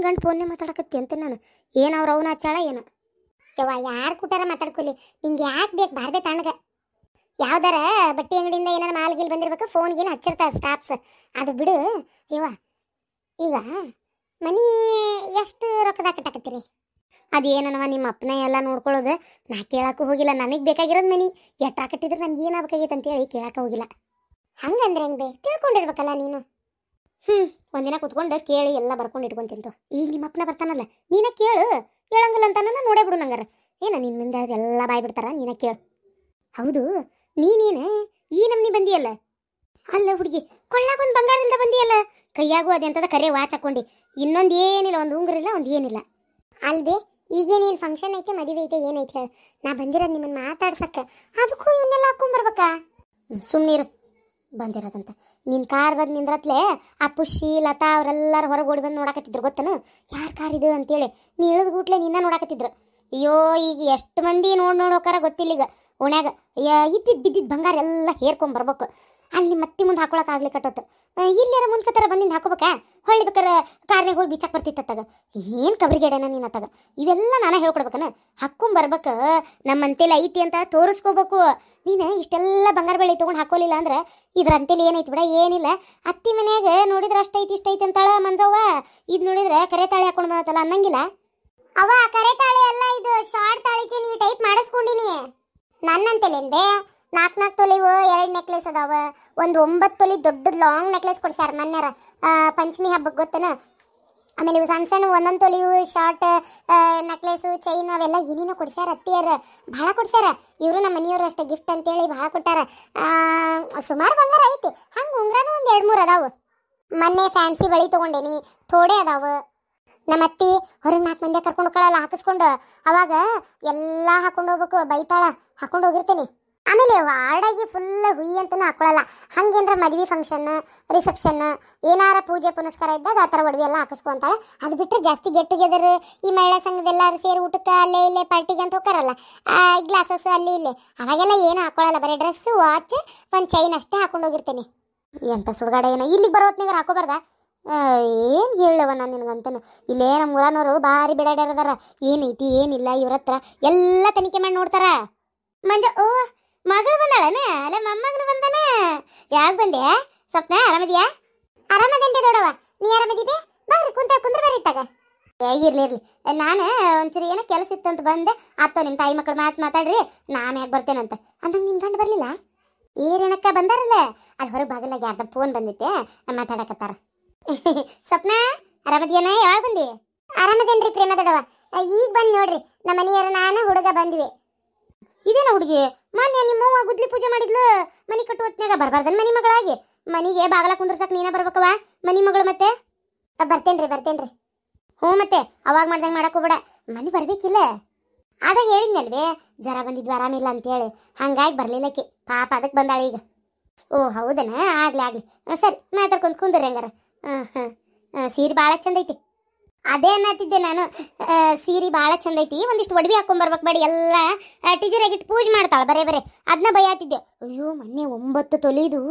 ಗಂಟು ಫೋನ್ನೇ ಮಾತಾಡಕತ್ತಿ ಅಂತ ನಾನು ಏನು ಅವ್ರು ಅವನ ಹಚ್ಚಾಳ ಏನು ಯವ್ವ ಯಾರು ಕೂಟಾರ ಮಾತಾಡ್ಕೊಲಿ ನಿಂಗೆ ಯಾಕೆ ಬೇಕು ಬಾರ್ಬೇ ತಣ್ಣಗೆ ಯಾವ್ದಾರ ಬಟ್ಟೆ ಅಂಗಡಿಯಿಂದ ಏನಾರ ಮಾಲ್ಗಿಲ್ ಬಂದಿರ್ಬೇಕು ಫೋನ್ಗೇನು ಹಚ್ಚಿರ್ತಾರೆ ಸ್ಟಾಫ್ಸ್ ಅದು ಬಿಡು ಯವ್ವ ಈಗ ಮನಿ ಎಷ್ಟು ರೊಕ್ಕದಾಗ ಕಟ್ಟಾಕತ್ತೀರಿ ಅದೇನವ ನಿಮ್ಮ ಅಪ್ಪನ ಎಲ್ಲ ನೋಡ್ಕೊಳ್ಳೋದು ನಾ ಕೇಳಕ್ಕೂ ಹೋಗಿಲ್ಲ ನನಗೆ ಬೇಕಾಗಿರೋದು ಮನಿ ಎಟ್ರಾ ಕಟ್ಟಿದ್ರೆ ನನಗೆ ಏನಾಗಬೇಕಾಗೈತೆ ಅಂತೇಳಿ ಕೇಳಕ್ಕೆ ಹೋಗಿಲ್ಲ ಹಂಗಂದ್ರೆ ಹೆಂಗೆ ಬೇ ತಿಳ್ಕೊಂಡಿರ್ಬೇಕಲ್ಲ ನೀನು ಒಂದಿನ ಕುತ್ಕೊಂಡು ಕೇಳಿ ಎಲ್ಲ ಬರ್ಕೊಂಡು ಇಟ್ಕೊಂಡು ತಿಂತು ಈಗ ನಿಮ್ಮ ಅಪ್ಪನ ಬರ್ತಾನಲ್ಲ ನೀನ ಕೇಳು ಹೇಳಂಗಿಲ್ಲ ಅಂತಾನ ನೋಡೇ ಬಿಡು ನಂಗಾರ ಏನ ನಿನ್ನಿಂದ ಅದೆಲ್ಲ ಬಾಯ್ ಬಿಡ್ತಾರ ನೀನ ಕೇಳು ಹೌದು ನೀನೇನು ಈ ನಮ್ನಿ ಬಂದಿಯಲ್ಲ ಅಲ್ಲ ಹುಡುಗಿ ಕೊಳ್ಳಾಗೊಂದು ಬಂಗಾರದಿಂದ ಬಂದಿಯಲ್ಲ ಕೈಯಾಗೂ ಅದೆಂತದ ಕರೆ ವಾಚ್ ಹಾಕೊಂಡು ಇನ್ನೊಂದು ಏನಿಲ್ಲ ಒಂದು ಉಂಗುರಿಲ್ಲ ಒಂದು ಏನಿಲ್ಲ ಅಲ್ಬೇ ಈಗೇನೇನು ಫಂಕ್ಷನ್ ಐತೆ ಮದುವೆ ಐತೆ ಏನೈತೆ ಹೇಳು ನಾ ಬಂದಿರೋದು ನಿಮ್ಮನ್ನು ಮಾತಾಡ್ಸಕ್ಕೆ ಅದಕ್ಕೂ ಇವನ್ನೆಲ್ಲ ಹಾಕೊಂಬರ್ಬೇಕಾ ಸುಮ್ಮನಿರು ಬಂದಿರೋದಂತ ನಿನ್ನ ಕಾರ್ ಬಂದು ನಿಂದ್ರತ್ಲೆ ಆ ಪುಷಿ ಲತಾ ಅವರೆಲ್ಲರೂ ಹೊರಗೆ ಓಡಿ ಬಂದು ನೋಡಕತ್ತಿದ್ರು ಗೊತ್ತನು ಯಾರು ಕಾರ್ ಇದು ಅಂತೇಳಿ ನೀ ಇಳಿದು ಗುಟ್ಲೆ ನಿನ್ನ ನೋಡಕತ್ತಿದ್ರು ಅಯ್ಯೋ ಈಗ ಎಷ್ಟು ಮಂದಿ ನೋಡೋಕಾರ ಗೊತ್ತಿಲ್ಲ ಈಗ ಓಣ್ಯಾಗ ಇದ್ದಿದ್ದು ಬಿದ್ದಿದ್ದು ಬಂಗಾರ ಎಲ್ಲ ಹೇರ್ಕೊಂಬರ್ಬೇಕು ಅಲ್ಲಿ ಮತ್ತೆ ಮುಂದೆ ಹಾಕೊಳಕ್ಕಾಗ್ಲಿ ಕಟ್ಟೋತ್ತು ಇಲ್ಲಾರ ಮುಂದ್ಕತ್ತಾರ ಬಂದಿಂದ ಹಾಕೋಬೇಕಾ ಹೊಳ್ಳಿ ಬೇಕಾರೆ ಕಾರ್ನಾಗ ಹೋಗಿ ಬಿಚ್ಚಕ್ಕೆ ಬರ್ತಿತ್ತತ್ತಾಗ ಏನು ಕಬ್ರಿಗೇಡನ ನೀನು ಅತ್ತಾಗ ಇವೆಲ್ಲ ನಾನು ಹೇಳ್ಕೊಡ್ಬೇಕನ ಹಾಕ್ಕೊಂಬರ್ಬೇಕು ನಮ್ಮಂತೆಲ್ಲ ಐತಿ ಅಂತ ತೋರಿಸ್ಕೋಬೇಕು ನೀನು ಇಷ್ಟೆಲ್ಲ ಬಂಗಾರ ಬೆಳೆ ತೊಗೊಂಡು ಹಾಕೋಲಿಲ್ಲ ಅಂದ್ರೆ ಇದ್ರ ಅಂತೇಲಿ ಏನೈತಿ ಬಿಡ ಏನಿಲ್ಲ ಅತ್ತಿ ಮನ್ಯಾಗ ನೋಡಿದ್ರೆ ಅಷ್ಟೈತಿ ಇಷ್ಟೈತಿ ಅಂತಾಳ ಮಂಜವ್ವ ಇದು ನೋಡಿದ್ರೆ ಕರೆ ತಾಳಿ ಹಾಕೊಂಡು ಬಂದತ್ತಲ್ಲ ಅನ್ನಂಗಿಲ್ಲ ಅವ ಕರೆ ತಾಳಿ ಅಲ್ಲ ಇದು ಶಾರ್ಟ್ ತಾಳಿ ಚೀನಿ ಈ ಟೈಪ್ ಮಾಡಿಸ್ಕೊಂಡಿನಿ ನನ್ನಂತೇಲೇನ್ ಬೇ 4 ತೊಲಿವು 2 ನೆಕ್ಲೆಸ್ ಅದಾವ ಒಂದು 9 ತೊಲಿ ದೊಡ್ಡದು ಲಾಂಗ್ ನೆಕ್ಲೆಸ್ ಕೊಡ್ಸ್ಯಾರ ಮೊನ್ನೆರ ಪಂಚಮಿ ಹಬ್ಬಕ್ಕೆ ಗೊತ್ತನ ಆಮೇಲೆ ಇವು ಸಣ್ಣ ಸಣ್ಣ 1 ತೊಲಿವು ಶಾರ್ಟ್ ನೆಕ್ಲೆಸು ಚೈನ್ ಅವೆಲ್ಲ ಏನೇನೋ ಕೊಡ್ಸ್ಯಾರ ಅತ್ತಿಯರ ಭಾಳ ಕೊಡ್ಸ್ಯಾರ ಇವರು ನಮ್ಮ ಮನೆಯವರು ಅಷ್ಟೇ ಗಿಫ್ಟ್ ಅಂತೇಳಿ ಭಾಳ ಕೊಟ್ಟಾರ ಸುಮಾರು ಬಂಗಾರ ಐತಿ ಹಂಗೆ ಉಂಗ್ರಾನು ಒಂದು 2-3 ಅದಾವು ಮೊನ್ನೆ ಫ್ಯಾನ್ಸಿ ಬಳಿ ತೊಗೊಂಡೇನಿ ಥೋಡೆ ಅದಾವು ನಮ್ಮ ಅತ್ತಿ ಹೊರಗೆ 4 ಮಂದಿ ಕರ್ಕೊಂಡು ಹೋಗ್ಕೊಳ್ಳಲ್ಲ ಹಾಕಿಸ್ಕೊಂಡು ಅವಾಗ ಎಲ್ಲ ಹಾಕೊಂಡು ಹೋಗ್ಬೇಕು ಬೈತಾಳ ಹಾಕೊಂಡು ಹೋಗಿರ್ತೇನೆ ಆಮೇಲೆ ವಾರ್ಡಾಗಿ ಫುಲ್ ಹುಯಿ ಅಂತಲೂ ಹಾಕೊಳ್ಳಲ್ಲ ಹಂಗೇನ್ರ ಮದುವೆ ಫಂಕ್ಷನ್ ರಿಸೆಪ್ಷನ್ ಏನಾರ ಪೂಜೆ ಪುನಸ್ಕಾರ ಇದ್ದಾಗ ಆ ಥರ ಒಡವೆ ಎಲ್ಲ ಹಾಕಿಸ್ಕೊಂತಾಳೆ ಅದು ಬಿಟ್ಟರೆ ಜಾಸ್ತಿ ಗೆಟ್ ಟುಗೆದರ್ ಈ ಮಹಿಳಾ ಸಂಘದೆಲ್ಲರೂ ಸೇರಿ ಊಟಕ್ಕೆ ಅಲ್ಲೇ ಇಲ್ಲೇ ಪಾರ್ಟಿಗೆ ಅಂತ ಹೋಗ್ತಾರಲ್ಲ ಗ್ಲಾಸಸ್ ಅಲ್ಲಿ ಇಲ್ಲೇ ಅವಾಗೆಲ್ಲ ಏನು ಹಾಕೊಳ್ಳಲ್ಲ ಬರೀ ಡ್ರೆಸ್ಸು ವಾಚ್ ಒಂದು ಚೈನ್ ಅಷ್ಟೇ ಹಾಕೊಂಡು ಹೋಗಿರ್ತೇನೆ ಎಂಥ ಸುಡುಗಾಡ ಏನೋ ಇಲ್ಲಿಗೆ ಬರೋತ್ನಾಗ ಹಾಕೋಬಾರ್ದ ಏನು ಹೇಳವ ನಾನು ನಿನಗಂತನು ಇಲ್ಲೇ ನಮ್ಮ ಊರನವರು ಭಾರಿ ಬಿಡಾಡ್ಯಾರದಾರ ಏನೈತಿ ಏನಿಲ್ಲ ಇವ್ರ ಹತ್ರ ಎಲ್ಲ ತನಿಖೆ ಮಾಡಿ ನೋಡ್ತಾರ ಮಂಜ ಓ ಮಗಳು ಬಂದಾಳನ ಅಲ್ಲ ಮೊಮ್ಮಗನು ಬಂದಾನ ಯಾಕೆ ಬಂದೆ ಸ್ವಪ್ನ ಆರಾಮದಿಯಾ ಆರಾಮದೇನ್ರಿ ದೊಡವ ನೀ ಆರಾಮದಿಬೆ ಬರ್ರಿ ಕುಂದ್ರ ಬರ್ರಿ ಇಟ್ಟಾಗ ಇರ್ಲಿ ನಾನು ಒಂಚೂರು ಏನೋ ಕೆಲಸ ಇತ್ತಂತ ಬಂದೆ ಆತೋ ನಿಮ್ಮ ತಾಯಿ ಮಕ್ಕಳು ಮಾತಾಡ್ರಿ ನಾನು ಯಾಕೆ ಬರ್ತೇನಂತ ಅಂದಂಗೆ ನಿಮ್ಮ ಗಂಡು ಬರಲಿಲ್ಲ ಏನೇನಕ್ಕ ಬಂದಾರಲ್ಲ ಅಲ್ಲಿ ಹೊರಗೆ ಬಾಗಲಾಗ ಯಾರ್ದ ಫೋನ್ ಬಂದಿತ್ತೆ ಮಾತಾಡಕತ್ತಾರ ಸ್ವಪ್ನ ಆರಾಮದಿಯನ ಯಾವಾಗ ಬಂದಿ ಆರಾಮದೇನ್ರಿ ಪ್ರೇಮ ದೊಡವ ಈಗ ಬಂದು ನೋಡ್ರಿ ನಮ್ಮ ಮನೆಯವರು ನಾನು ಹುಡುಗ ಬಂದ್ವಿ ಇದೇನ ಹುಡುಗಿ ಮೊನ್ನೆ ನಿಮ್ಮವ್ವ ಗುದ್ಲಿ ಪೂಜೆ ಮಾಡಿದ್ಲು ಮನಿ ಕಟ್ಟು ಹೊತ್ನಾಗ ಬರ್ಬಾರ್ದನ್ ಮನಿ ಮಗಳಾಗಿ ಮನಿಗೆ ಬಾಗಲ ಕುಂದ್ರಸಕ್ ನೀನ ಬರ್ಬೇಕವ ಮನಿ ಮಗಳು ಮತ್ತೆ ಬರ್ತೇನ್ರಿ ಹ್ಞೂ ಮತ್ತೆ ಅವಾಗ ಮಾಡ್ದಂಗೆ ಮಾಡಕ್ ಹೋಗ್ಬೇಡ ಮನಿ ಬರ್ಬೇಕಿಲ್ಲ ಅದ ಹೇಳಿದ್ನಲ್ವೇ ಜ್ವರ ಬಂದಿದ್ವು ಆರಾಮಿಲ್ಲ ಅಂತೇಳಿ ಹಂಗಾಗಿ ಬರ್ಲಿಲ್ಲಕ್ಕೆ ಪಾಪ ಅದಕ್ಕೆ ಬಂದಾಳೆ ಈಗ ಓ ಹೌದನ ಆಗ್ಲಿ ಸರಿ ಮಾತಾಡ್ಕೊಂಡು ಕುಂದ್ರಿ ಹಂಗಾರ ಸೀರೆ ಭಾಳ ಚಂದ ಐತಿ ಅದೇ ಅನ್ನತ್ತಿದ್ದೆ ನಾನು ಸೀರೆ ಭಾಳ ಚಂದ ಐತಿ ಒಂದಿಷ್ಟು ಒಡವೆ ಹಾಕೊಂಬರ್ಬೇಕು ಬೇಡ ಎಲ್ಲ ಟೀಚರಾಗಿಟ್ಟು ಪೂಜೆ ಮಾಡ್ತಾಳೆ ಬರೇ ಅದನ್ನ ಭಯಾತಿದ್ದೆ ಅಯ್ಯೋ ಮೊನ್ನೆ 9 ತೊಲಿದು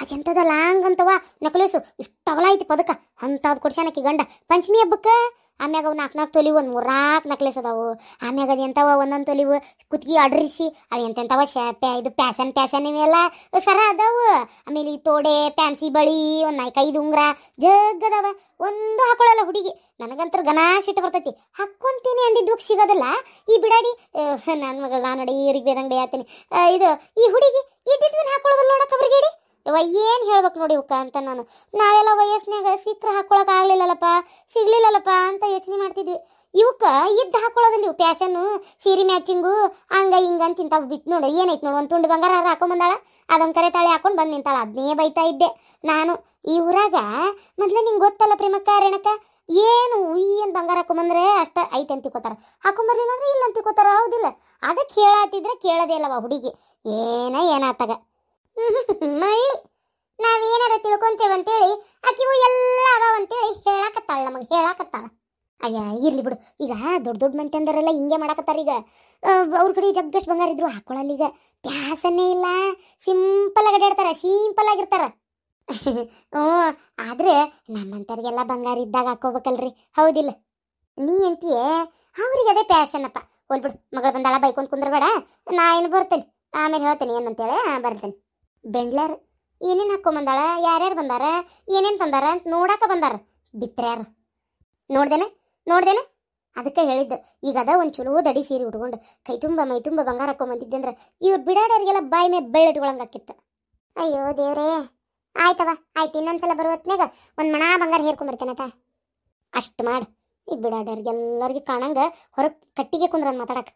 ಅದೆಂಥದ ಲಾಂಗ್ ಅಂತವ ನೆಕ್ಲೇಸು ಇಷ್ಟಗಲ ಐತಿ ಪದಕ ಅಂಥದ್ದು ಕೊಡ್ಸ್ಯಾನಕಿ ಗಂಡ ಪಂಚಮಿ ಹಬ್ಬಕ್ಕೆ ಆಮ್ಯಾಗ ಅವು 4 ತೊಲಿವು ಒಂದು 3 ನೆಕ್ಲೆಸ್ ಅದಾವು ಆಮ್ಯಾಗ ಅದು ಎಂಥವ 1 ತೊಲಿವು ಕುತ್ತಿಗೆ ಅಡ್ರಿಸಿ ಅವು ಎಂತೆಂಥವ ಇದು ಪ್ಯಾಸನ್ ಇವೆಲ್ಲ ಸರ ಅದಾವು ಆಮೇಲೆ ಈ ತೋಡೆ ಫ್ಯಾನ್ಸಿ ಬಳಿ ಒಂದು 4-5 ಉಂಗ್ರ ಜಗ್ಗದವ ಒಂದು ಹಾಕೊಳ್ಳಲ್ಲ ಹುಡುಗಿ ನನಗಂತರ ಗನಾ ಸಿಟ್ಟು ಬರ್ತೈತಿ ಹಾಕ್ಕೊಂತೀನಿ ಅಂದಿದ್ದು ಸಿಗೋದಿಲ್ಲ ಈ ಬಿಡಾಡಿ ನನ್ನ ಮಗಳು ನಾನು ನೋಡಿ ಇವ್ರಿಗೆ ಬೇರಂಗಡಿ ಆತೀನಿ ಇದು ಈ ಹುಡುಗಿ ಇದ್ದಿದ್ವನ್ನ ಹಾಕೊಳ್ಳೋದಲ್ಲ ನೋಡಕ್ಕ ಬ್ರಿಗೇಡಿ ಇವ ಏನು ಹೇಳ್ಬೇಕು ನೋಡಿ ಉಕ್ಕ ಅಂತ ನಾವೆಲ್ಲ ವಯಸ್ಸಿನಾಗ ಸಿಕ್ಕರೆ ಹಾಕೊಳಕ್ ಆಗ್ಲಿಲ್ಲಲ್ಲಪ್ಪ ಸಿಗ್ಲಿಲ್ಲಲ್ಲಪ್ಪ ಅಂತ ಯೋಚನೆ ಮಾಡ್ತಿದ್ವಿ ಇವಕ್ಕ ಇದ್ದು ಹಾಕೊಳ್ಳೋದಿಲ್ಲ ಇವು ಪ್ಯಾಶನ್ನು ಸೀರೆ ಮ್ಯಾಚಿಂಗು ಹಂಗ ಹಿಂಗ ಅಂತ ಇಂಥವು ಬಿತ್ತು ನೋಡಿ ಏನೈತೆ ನೋಡಿ ಒಂದು ತುಂಡು ಬಂಗಾರ ಹಾಕೊಂಬಂದಾಳ ಅದೊಂದು ಕರೆ ತಾಳಿ ಹಾಕೊಂಡು ಬಂದು ನಿಂತಾಳ ಅದನ್ನೇ ಬೈತಾ ಇದ್ದೆ ನಾನು ಈ ಊರಾಗ ಮೊದ್ಲು ನಿಂಗೆ ಗೊತ್ತಲ್ಲ ಪ್ರೇಮಕ್ಕ ರೇಣಕ್ಕ ಏನು ಏನು ಬಂಗಾರ ಹಾಕೊಂಬಂದ್ರೆ ಅಷ್ಟ ಐತೆ ಅಂತಿಕೋತಾರ ಹಾಕೊಂಬರ್ಲಿಲ್ಲ ಅಂದ್ರೆ ಇಲ್ಲ ಅಂತಿಕೋತಾರ ಹೌದಿಲ್ಲ ಅದಕ್ಕೆ ಹೇಳತ್ತಿದ್ರೆ ಕೇಳೋದೇ ಅಲ್ಲವ ಹುಡುಗಿ ಏನಾತಾಗ ಮಳ್ಳಿ ನಾವೇನಾರ ತಿಳ್ಕೊಂತೇವಂತೇಳಿ ಆಕಿವು ಎಲ್ಲ ಅದಾವಂತೇಳಿ ಹೇಳಾಕತ್ತಾಳ ಅಯ್ಯ ಇರ್ಲಿ ಬಿಡು ಈಗ ದೊಡ್ಡ ಮಂದಿ ಅಂದರೆಲ್ಲ ಹಿಂಗೆ ಮಾಡಾಕತ್ತಾರ ಈಗ ಅವ್ರ ಕಡೆ ಜಗ್ಗಷ್ಟು ಬಂಗಾರ ಇದ್ರು ಹಾಕೊಳ್ಳಲ್ಲ ಈಗ ಪ್ಯಾಸನ್ನೇ ಇಲ್ಲ ಸಿಂಪಲ್ ಆಗಿ ಅಡ್ಯಾಡ್ತಾರ ಸಿಂಪಲ್ ಆಗಿರ್ತಾರ ಹ್ಞೂ, ಆದ್ರೆ ನಮ್ಮಂತವ್ರಿಗೆಲ್ಲ ಬಂಗಾರ ಇದ್ದಾಗ ಹಾಕೋಬೇಕಲ್ರಿ, ಹೌದಿಲ್ಲ? ನೀ ಅಂತೀಯ ಅವ್ರಿಗೆ ಅದೇ ಪ್ಯಾಷನ್ ಅಪ್ಪ. ಹೋಲ್ಬಿಡು, ಮಗಳು ಬಂದಾಳ ಬೈಕೊಂಡು ಕುಂದ್ರಬೇಡ, ನಾ ಏನು ಬರ್ತೇನೆ ಆಮೇಲೆ ಹೇಳ್ತೇನೆ ಏನಂತೇಳಿ ಬರ್ತೇನೆ. ಬೆಂಡ್ಲಾರ ಏನೇನು ಹಾಕೊಂಬಂದಾಳ, ಯಾರ್ಯಾರು ಬಂದಾರ, ಏನೇನು ತಂದಾರ ಅಂತ ನೋಡಾಕ ಬಂದಾರ. ಬಿತ್ರ್ಯಾರು ನೋಡ್ದೇನೆ ನೋಡ್ದೇನೆ, ಅದಕ್ಕೆ ಹೇಳಿದ್ದು. ಈಗ ಅದ ಒಂದು ಚಲೋ ದಡಿ ಸೀರೆ ಉಟ್ಕೊಂಡು ಕೈ ತುಂಬ ಮೈ ತುಂಬ ಬಂಗಾರ ಹಾಕೊಂಬಂದಿದ್ದೆ ಅಂದ್ರೆ ಇವ್ರು ಬಿಡಾಡೋರಿಗೆಲ್ಲ ಬಾಯಿ ಮೇಲೆ ಬೆಳ್ಳಿಟ್ಕೊಳಂಗಾಕಿತ್ತು. ಅಯ್ಯೋ ದೇವ್ರೇ, ಆಯ್ತವ ಆಯ್ತು, ಇನ್ನೊಂದ್ಸಲ ಬರೋ ಹೊತ್ನಾಗ ಒಂದು ಮಣ ಬಂಗಾರ ಹೇರ್ಕೊಂಬರ್ತೇನಟ. ಅಷ್ಟು ಮಾಡು. ಈ ಬಿಡಾಡೋರಿಗೆಲ್ಲರಿಗೆ ಕಾಣಂಗ ಹೊರಗೆ ಕಟ್ಟಿಗೆ ಕುಂದ್ರನ್ ಮಾತಾಡಕ್ಕೆ.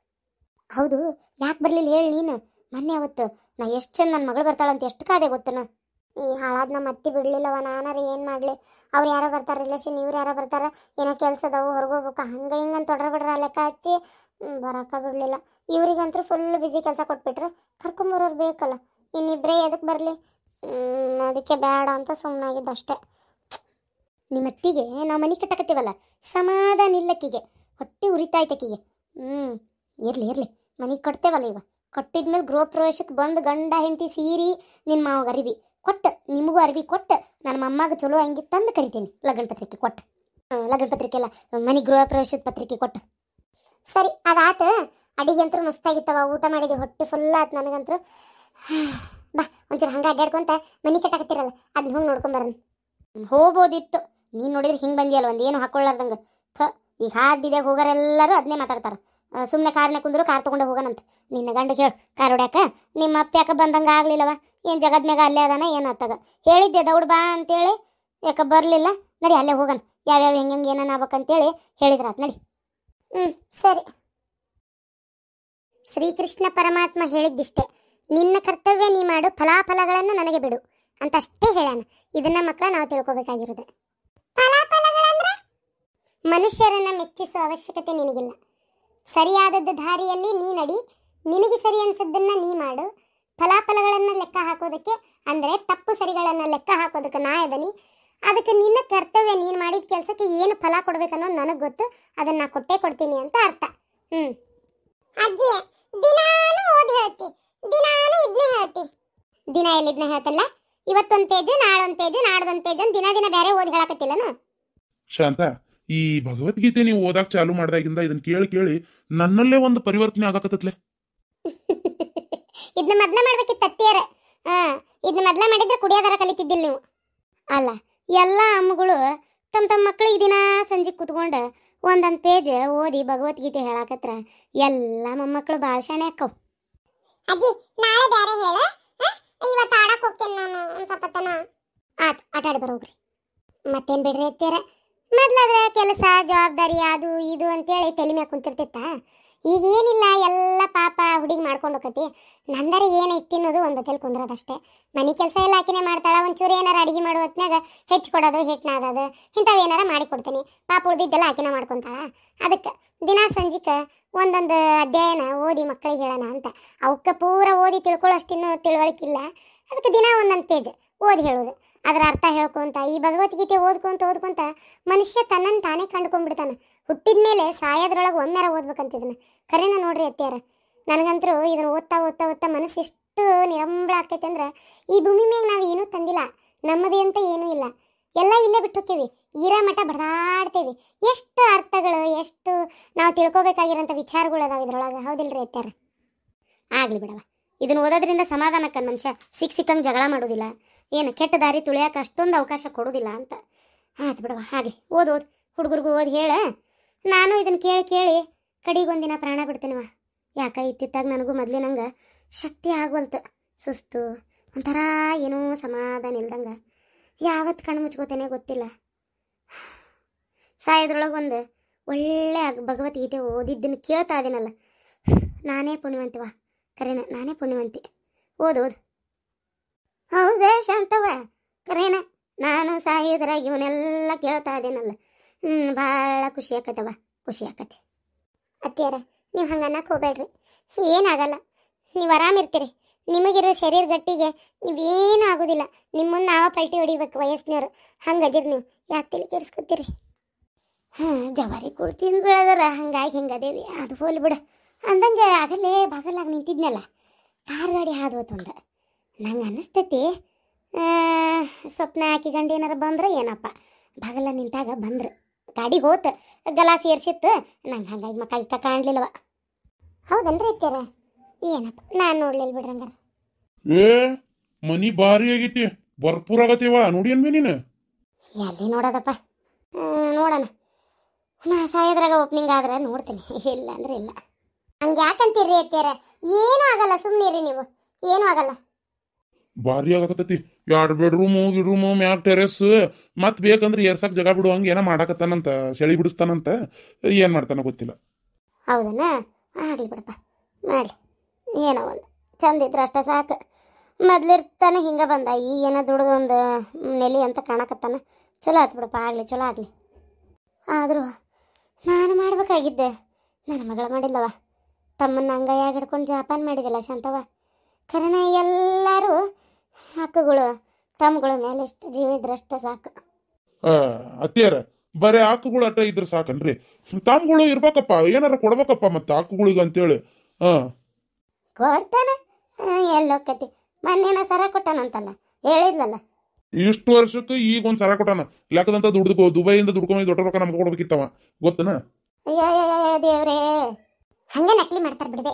ಹೌದು, ಯಾಕೆ ಬರಲಿಲ್ಲ ಹೇಳಿ ನೀನು? ಮೊನ್ನೆ ಅವತ್ತು ನಾ ಎಷ್ಟು ಚಂದ ನನ್ನ ಮಗಳು ಬರ್ತಾಳಂತ ಎಷ್ಟು ಕಾದೆ ಗೊತ್ತನ. ಈ ಹಾಳಾದ ನಮ್ಮ ಅತ್ತಿ ಬಿಡಲಿಲ್ಲವ, ನಾನಾರ ಏನು ಮಾಡಲಿ? ಅವ್ರು ಯಾರೋ ಬರ್ತಾರೆ ರಿಲೇಷನ್, ಇವ್ರು ಯಾರೋ ಬರ್ತಾರೆ, ಏನೋ ಕೆಲಸದವು ಹೊರಗೋಗ್ಬೇಕು, ಹಂಗೆ ಹಿಂಗಂತ ತೊಡ್ರ ಬಿಡ್ರ ಲೆಕ್ಕ ಹಚ್ಚಿ ಬರೋಕ ಬಿಡಲಿಲ್ಲ. ಇವ್ರಿಗಂತೂ ಫುಲ್ ಬ್ಯುಸಿ ಕೆಲಸ ಕೊಟ್ಬಿಟ್ರೆ ಕರ್ಕೊಂಬರೋರು ಬೇಕಲ್ಲ, ಇನ್ನಿಬ್ಬರೇ ಎದಕ್ಕೆ ಬರಲಿ? ಅದಕ್ಕೆ ಬೇಡ ಅಂತ ಸುಮ್ಮನಾಗಿದ್ದು ಅಷ್ಟೇ. ನಿಮ್ಮ ಅತ್ತಿಗೆ ನಾವು ಮನೆ ಕಟ್ಟಕತ್ತೀವಲ್ಲ, ಸಮಾಧಾನ ಇಲ್ಲಕ್ಕಿಗೆ, ಹೊಟ್ಟೆ ಉರಿತಾಯ್ತಕ್ಕಿಗೆ. ಇರಲಿ ಇರಲಿ, ಮನೆಗೆ ಕಟ್ತೇವಲ್ಲ ಇವ, ಕಟ್ಟಿದ್ಮೇಲೆ ಗೃಹ ಪ್ರವೇಶಕ್ಕೆ ಬಂದು ಗಂಡ ಹೆಂಡತಿ ಸೀರಿ ನಿನ್ನ ಮಾವಾಗ ಅರಿವಿ ಕೊಟ್ಟು, ನಿಮಗೂ ಅರಿವಿ ಕೊಟ್ಟು, ನನ್ನ ಮೊಮ್ಮಗೆ ಚಲೋ ಹಂಗೆ ತಂದು ಕರಿತೀನಿ. ಲಗ್ನ ಪತ್ರಿಕೆ ಕೊಟ್ಟು, ಲಗ್ನ ಪತ್ರಿಕೆ ಎಲ್ಲ ಮನೆ ಗೃಹ ಪ್ರವೇಶದ ಪತ್ರಿಕೆ ಕೊಟ್ಟು. ಸರಿ, ಅದಾತು. ಅಡಿಗೆ ಅಂತೂ ಮಸ್ತಾಗಿತ್ತವ, ಊಟ ಮಾಡಿದ್ವಿ, ಹೊಟ್ಟೆ ಫುಲ್ ಆಯ್ತು ನನಗಂತೂ. ಬಾ ಒಂಚೂರು ಹಂಗೆ ಅಡ್ಡಾಡ್ಕೊಂತ ಮನೆ ಕಟ್ಟಾಕತ್ತಿರಲ್ಲ, ಅದನ್ನ ಹೋಗಿ ನೋಡ್ಕೊಂಬರೋಣ. ಹೋಗ್ಬೋದಿತ್ತು, ನೀನು ನೋಡಿದ್ರೆ ಹಿಂಗೆ ಬಂದಿಯಲ್ಲ, ಒಂದು ಏನು ಹಾಕೊಳ್ಳಾರ್ದಂಗೆ. ಈಗ ಹಾದು ಬಿದ್ದಾಗ ಹೋಗೋರೆಲ್ಲರೂ ಅದನ್ನೇ ಮಾತಾಡ್ತಾರೆ. ಸುಮ್ಮನೆ ಕಾರ್ನ ಕುಂದ್ರು ಕಾರ್ ತೊಗೊಂಡು ಹೋಗೋಣಂತ. ನಿನ್ನ ಗಂಡ ಹೇಳು ಕಾರ್ ಹೊಡ್ಯಾಕ, ನಿಮ್ಮ ಅಪ್ಪ ಯಾಕೆ ಬಂದಂಗೆ ಆಗಲಿಲ್ಲವ? ಏನು ಜಗದ ಮ್ಯಾಗ ಅಲ್ಲೇ ಅದಾನ ಏನು ಅತ್ತಾಗ ಹೇಳಿದ್ದೆ ದೌಡ್ ಬಾ ಅಂತೇಳಿ, ಯಾಕೆ ಬರಲಿಲ್ಲ? ನಡಿ ಅಲ್ಲೇ ಹೋಗೋಣ, ಯಾವ್ಯಾವ ಹೆಂಗೆ ಏನೇನು ಆಗ್ಬೇಕಂತೇಳಿ ಹೇಳಿದ್ರಾತ್, ನಡಿ. ಸರಿ. ಶ್ರೀಕೃಷ್ಣ ಪರಮಾತ್ಮ ಹೇಳಿದ್ದಿಷ್ಟೇ, ನಿನ್ನ ಕರ್ತವ್ಯ ನೀ ಮಾಡು, ಫಲಾಫಲಗಳನ್ನು ನನಗೆ ಬಿಡು ಅಂತ ಅಷ್ಟೇ ಹೇಳೋಣ. ಇದನ್ನ ಮಕ್ಕಳ ನಾವು ತಿಳ್ಕೊಬೇಕಾಗಿರೋದು. ಫಲಾಫಲಗಳಂದ್ರೆ ಮನುಷ್ಯರನ್ನ ಮೆಚ್ಚಿಸುವ ಅವಶ್ಯಕತೆ ನಿನಗಿಲ್ಲ. ಸರಿಯಾದದ್ದು ದಾರಿಯಲ್ಲಿ ನೀ ನಡಿ, ನಿನಗೆ ಸರಿ ಅನ್ಸದ್ದನ್ನ ನೀ ಮಾಡು. ಫಲಾಫಲಗಳನ್ನು ಲೆಕ್ಕ ಹಾಕೋದಕ್ಕೆ ಅಂದರೆ ತಪ್ಪು ಸರಿಗಳನ್ನು ಲೆಕ್ಕ ಹಾಕೋದಕ್ಕೆ ನಾ ಇದೀನಿ. ಅದಕ್ಕೆ ನಿನ್ನ ಕರ್ತವ್ಯ ನೀನು ಮಾಡಿದ ಕೆಲಸಕ್ಕೆ ಏನು ಫಲ ಕೊಡ್ಬೇಕನ್ನೋದು ನನಗೆ ಗೊತ್ತು, ಅದನ್ನ ನಾ ಕೊಟ್ಟೇ ಕೊಡ್ತೀನಿ ಅಂತ ಅರ್ಥ. ಅಜ್ಜಿ ದಿನಾನು ಓದಿ ಹೇಳ್ತಿ, ದಿನಾನು ಇದನ್ನೇ ಹೇಳ್ತಿ. ದಿನ ಎಲ್ಲಿದ್ನ ಹೇಳ್ತಲ್ಲ, ಇವತ್ತೊಂದು ಪೇಜ್, ನಾಳೊಂದು ಪೇಜ್, ನಾಡ್ದೊಂದು ಪೇಜ್ ಅಂತ ದಿನ ದಿನ ಬೇರೆ ಓದಿ ಹೇಳಕತ್ತಿಲ್ಲನ? ಶಾಂತ, ಈ ಭಗವದ್ಗೀತೆ ನೀವು ಓದಾಕ್ ಚಾಲು ಮಾಡ್ದಾಗಿಂದ ಇದನ್ನ ಕೇಳಿ ಕೇಳಿ ನನ್ನಲ್ಲೇ ಒಂದು ಪರಿವರ್ತನೆ ಆಗಾಕತ್ತತ್ಲೆ. ಇದನ್ನ ಮೊದ್ಲ ಮಾಡ್ಬೇಕಿತ್ತು ತತ್ತಿಯರ. ಇದನ್ನ ಮೊದ್ಲ ಮಾಡಿದ್ರೆ ಕುಡಿಯೋದರ ಕಲಿತಿದ್ದಿಲ್ಲ ನೀವು. ಅಲ್ಲ, ಎಲ್ಲ ಅಮ್ಮಗಳು ತಮ್ಮ ತಮ್ಮ ಮಕ್ಕಳಿಗೆ ದಿನ ಸಂಜೆ ಕುತ್ಕೊಂಡು ಒಂದೊಂದು ಪೇಜ್ ಓದಿ ಭಗವದ್ಗೀತೆ ಹೇಳಾಕತ್ರ ಎಲ್ಲ ಮೊಮ್ಮಕ್ಕಳು ಭಾಳ ಶಾಣೆ ಆಕ್ಕವು. ಅಜ್ಜಿ ನಾಳೆ ಬೇರೆ ಹೇಳ, ಇವತ್ತು ಆಡಕ್ಕೆ ಹೋಗ್ತೇನೆ ನಾನು ಒಂದು ಸ್ವಲ್ಪ ತನ. ಆಯ್ತು, ಆಟ ಆಡಿ ಬರೋಗ್ರಿ. ಮತ್ತೇನು ಬಿಡ್ರಿ ಎತ್ತೀರ, ಮೊದ್ಲಾದ್ರೆ ಕೆಲಸ ಜವಾಬ್ದಾರಿ ಅದು ಇದು ಅಂತೇಳಿ ತಲೆ ಮ್ಯಾಗ ಕುಂತಿರ್ತಿತ್ತ. ಈಗ ಏನಿಲ್ಲ, ಎಲ್ಲ ಪಾಪ ಹುಡುಗಿ ಮಾಡ್ಕೊಂಡು ಹೋಗತಿ. ನಂದರೆ ಏನೈತಿ ಅನ್ನೋದು ಒಂದು ಹೊತ್ತಲ್ಲಿ ಕುಂದ್ರದಷ್ಟೇ. ಮನೆ ಕೆಲಸ ಎಲ್ಲ ಆಕಿನೇ ಮಾಡ್ತಾಳೆ. ಒಂಚೂರು ಏನಾರು ಅಡುಗೆ ಮಾಡೋ ಹೊತ್ನಾಗ ಹೆಚ್ಚು ಕೊಡೋದು, ಹಿಟ್ಟನಾದದು, ಇಂಥವು ಏನಾರ ಮಾಡಿ ಕೊಡ್ತೀನಿ. ಪಾಪ ಉಳಿದಿದ್ದೆಲ್ಲ ಆಕಿನ ಮಾಡ್ಕೊತಾಳ. ಅದಕ್ಕೆ ದಿನ ಸಂಜಿಕೆ ಒಂದೊಂದು ಅಧ್ಯಾಯನ ಓದಿ ಮಕ್ಕಳಿಗೆ ಹೇಳೋಣ ಅಂತ. ಅವಕ್ಕೆ ಪೂರ ಓದಿ ತಿಳ್ಕೊಳ್ಳೋಷ್ಟಿನ್ನೂ ತಿಳುವಳಿಕಿಲ್ಲ. ಅದಕ್ಕೆ ದಿನ ಒಂದೊಂದು ಪೇಜ್ ಓದಿ ಹೇಳೋದು, ಅದರ ಅರ್ಥ ಹೇಳ್ಕೊಂತ ಈ ಭಗವದ್ಗೀತೆ ಓದ್ಕೊಂತ ಮನುಷ್ಯ ತನ್ನನ್ನು ತಾನೇ ಕಂಡುಕೊಂಡ್ಬಿಡ್ತಾನೆ. ಹುಟ್ಟಿದ ಮೇಲೆ ಸಾಯೋದ್ರೊಳಗೆ ಒಮ್ಮೆರ ಓದ್ಬೇಕಂತಿದ್ದನ. ಖರೇನ ನೋಡ್ರಿ ಅತ್ಯಾರ, ನನಗಂತರೂ ಇದನ್ನು ಓದ್ತಾ ಮನಸ್ಸು ಎಷ್ಟು ನಿರಂಬಳ ಆಕೈತೆ ಅಂದ್ರೆ, ಈ ಭೂಮಿ ಮ್ಯಾಗ ನಾವು ಏನೂ ತಂದಿಲ್ಲ, ನಮ್ಮದೇ ಅಂತ ಏನೂ ಇಲ್ಲ, ಎಲ್ಲ ಇಲ್ಲೇ ಬಿಟ್ಟು ಹೋಕ್ಕೇವಿ. ಇರೋ ಮಠ ಬಡದಾಡ್ತೇವಿ. ಎಷ್ಟು ಅರ್ಥಗಳು, ಎಷ್ಟು ನಾವು ತಿಳ್ಕೊಬೇಕಾಗಿರೋಂಥ ವಿಚಾರಗಳು ಅದಾವ ಇದ್ರೊಳಗೆ, ಹೌದಿಲ್ರಿ ಅತ್ಯಾರ? ಆಗಲಿ ಬಿಡವ, ಇದನ್ನು ಓದೋದ್ರಿಂದ ಸಮಾಧಾನಕ್ಕ ಮನುಷ್ಯ ಸಿಕ್ಕಂಗೆ ಜಗಳ ಮಾಡೋದಿಲ್ಲ, ಏನು ಕೆಟ್ಟ ದಾರಿ ತುಳಿಯೋಕೆ ಅಷ್ಟೊಂದು ಅವಕಾಶ ಕೊಡೋದಿಲ್ಲ ಅಂತ. ಆಯ್ತು ಬಿಡವ, ಹಾಗೆ ಓದು ಹುಡುಗರಿಗೂ ಓದಿ ಹೇಳ. ನಾನು ಇದನ್ನು ಕೇಳಿ ಕೇಳಿ ಕಡೆಗೊಂದಿನ ಪ್ರಾಣ ಬಿಡ್ತೇನವ. ಯಾಕೆ ಇತ್ತಿತ್ತಾಗ ನನಗೂ ಮೊದಲಿನಂಗೆ ಶಕ್ತಿ ಆಗವಲ್ತು, ಸುಸ್ತು, ಒಂಥರ ಏನೋ ಸಮಾಧಾನ ಇಲ್ದಂಗೆ. ಯಾವತ್ತು ಕಣ್ಣು ಮುಚ್ಕೋತೇನೆ ಗೊತ್ತಿಲ್ಲ. ಸಾಯೋದ್ರೊಳಗೆ ಒಳ್ಳೆ ಭಗವದ್ಗೀತೆ ಓದಿದ್ದನ್ನು ಕೇಳ್ತಾ ಇದೀನಲ್ಲ, ನಾನೇ ಪುಣ್ಯವಂತಿವ. ಕರೇನ ನಾನೇ ಪುಣ್ಯವಂತಿ. ಓದು. ಹೌದೇ ಶಾಂತವ, ಕರೇನ ನಾನು ಸಾಯೋದ್ರಾಗ ಇವನ್ನೆಲ್ಲ ಕೇಳ್ತಾ ಇದ್ದೀನಲ್ಲ, ಭಾಳ ಖುಷಿ ಆಕತ್ತವ, ಖುಷಿ ಆಕತಿ. ಅತ್ತಿಯಾರ, ನೀವು ಹಂಗೆ ಅನ್ನಕ್ಕೆ ಹೋಗ್ಬೇಡ್ರಿ, ಏನಾಗಲ್ಲ. ನೀವು ಆರಾಮಿರ್ತೀರಿ. ನಿಮಗಿರೋ ಶರೀರ ಗಟ್ಟಿಗೆ ನೀವೇನೂ ಆಗೋದಿಲ್ಲ. ನಿಮ್ಮನ್ನು ನಾವು ಪಲ್ಟಿ ಹೊಡಿಬೇಕು ವಯಸ್ಸಿನವರು, ಹಂಗದಿರಿ ನೀವು. ಯಾಕೆ ತಲೆ ಕೆಡಿಸ್ಕೊತೀರಿ? ಜವಾರಿ ಕೊಡ್ತೀನಿ ಬೆಳೆದಾರ, ಹಂಗಾಗಿ ಹಿಂಗದೇವಿ. ಅದು ಹೋಲಿ ಬಿಡ. ಅಂದಂಗೆ ಆಗಲೇ ಬಾಗಲಾಗ ನಿಂತಿದ್ನಲ್ಲ, ಕಾರ್ ಗಾಡಿ ಹಾದು ಹೋತಂದ. ನಂಗೆ ಅನ್ನಿಸ್ತೈತಿ ಸ್ವಪ್ನ ಹಾಕಿ ಗಂಡ ಏನಾರ ಬಂದ್ರೆ ಏನಪ್ಪ ಬಾಗಲ ನಿಂತಾಗ ಬಂದ್ರು ಗಾಡಿ ಹೋತ ಗಲಾಸ್ ಏರ್ಸಿತ್ತು ನಂಗೆ ಹಂಗಾಗಿ ಕೈ ಕಾಣ್ಲಿಲ್ಲವ. ಹೌದಲ್ರಿ ಅತ್ಯಾರ? ಏನಪ್ಪ ನಾನು ನೋಡ್ಲಿಲ್ಲ ಬಿಡ್ರಿ ಹಂಗಾರ. ಏ ಮನಿ ಭಾರಿ ಆಗೈತಿ, ಭರ್ಪೂರ್ ಆಗತ್ತೇವ, ನೋಡಿ ಅನ್ಬಿ ನೀನು. ಎಲ್ಲಿ ನೋಡೋದಪ್ಪ, ನೋಡೋಣ. ನಾ ಸಾಯೋದ್ರಾಗ ಓಪನಿಂಗ್ ಆದ್ರೆ ನೋಡ್ತೀನಿ, ಇಲ್ಲ ಅಂದ್ರೆ ಇಲ್ಲ. ಹಂಗೆ ಯಾಕಂತೀರಿ ಅತ್ಯಾರ? ಏನೂ ಆಗಲ್ಲ, ಸುಮ್ಮನಿರಿ ನೀವು, ಏನೂ ಆಗಲ್ಲ. ಭಾರಿ ಆಗತೈತಿ. 2 ಬೆಡ್ರೂಮು ಗಿಡ್ರೂಮು ಮ್ಯಾಗ ಟೆರೆಸ್, ಮತ್ ಬೇಕಂದ್ರೆ ಏರ್ಸಾಕ್ ಜಾಗ ಬಿಡು ಹಂಗ ಏನೋ ಮಾಡಾಕತ್ತಾನಂತ, ಸೆಳಿ ಬಿಡಿಸ್ತಾನಂತ. ಏನ್ ಮಾಡ್ತಾನ ಗೊತ್ತಿಲ್ಲ. ಹೌದನ? ಆಗ್ಲಿ ಬಿಡಪ್ಪ, ಮಾಡ್ಲಿ. ಏನೋ ಒಂದು ಚಂದ ಇದ್ರೆ ಅಷ್ಟ ಸಾಕು. ಮೊದ್ಲಿರ್ತಾನೆ ಹಿಂಗೆ ಬಂದ, ಈಗೇನೋ ದುಡ್ದೊಂದು ನೆಲೆ ಅಂತ ಕಾಣಕತ್ತಾನ. ಚಲೋ ಆಯ್ತು ಬಿಡಪ್ಪ, ಆಗಲಿ, ಚಲೋ ಆಗಲಿ. ಆದರೂ ನಾನು ಮಾಡ್ಬೇಕಾಗಿದ್ದೆ, ನನ್ನ ಮಗಳ ಮಾಡಿಲ್ಲವ. ತಮ್ಮನ್ನ ಅಂಗೈಯಾಗ ಹಿಡ್ಕೊಂಡು ಜಾಪಾನ್ ಮಾಡಿದಿಲ್ಲ ಶಾಂತವ. ಖರೇನ ಎಲ್ಲರೂ ಹಕ್ಕುಗಳು ತಮ್ಮಗಳ ಮೇಲೆ ಎಷ್ಟು ಜೀವ ಇದ್ರಷ್ಟ ಸಾಕು. ಅತ್ತಿಯಾರ ಬರೇ ಆಕುಗಳು ಅಟ್ಟ ಇದ್ರ ಸಾಕನ್ರಿ, ತಾಮ್ಗಳು ಇರ್ಬೇಕಪ್ಪ, ಏನಾರ ಕೊಡ್ಬೇಕಪ್ಪ ಮತ್ತೆ ಆಕುಗಳಿಗೆ ಅಂತೇಳಿ. ಕೊಡ್ತಾನೆ, ಎಲ್ಲೋಕ್ಕತಿ. ಮೊನ್ನೇನ ಸರ ಕೊಟ್ಟಾನಂತಲ್ಲ, ಹೇಳಿದ್ಲಲ್ಲ. ಇಷ್ಟು ವರ್ಷಕ್ಕೆ ಈಗ ಒಂದ್ ಸರ ಕೊಟ್ಟಾನ. ಲೆಕ್ಕದಂತ ದುಬೈಯಿಂದ ದುಡ್ಕೊಂಡ್ ದೊಡ್ಡ ರೊಕ್ಕ ನಮ್ಗೆ ಕೊಡ್ಬೇಕಿತ್ತವ, ಗೊತ್ತನ? ಅಯ್ಯೋ ದೇವ್ರೇ, ಹಂಗೆ ನಕಲಿ ಮಾಡ್ತಾರ ಬಿಡ್ಬೆ.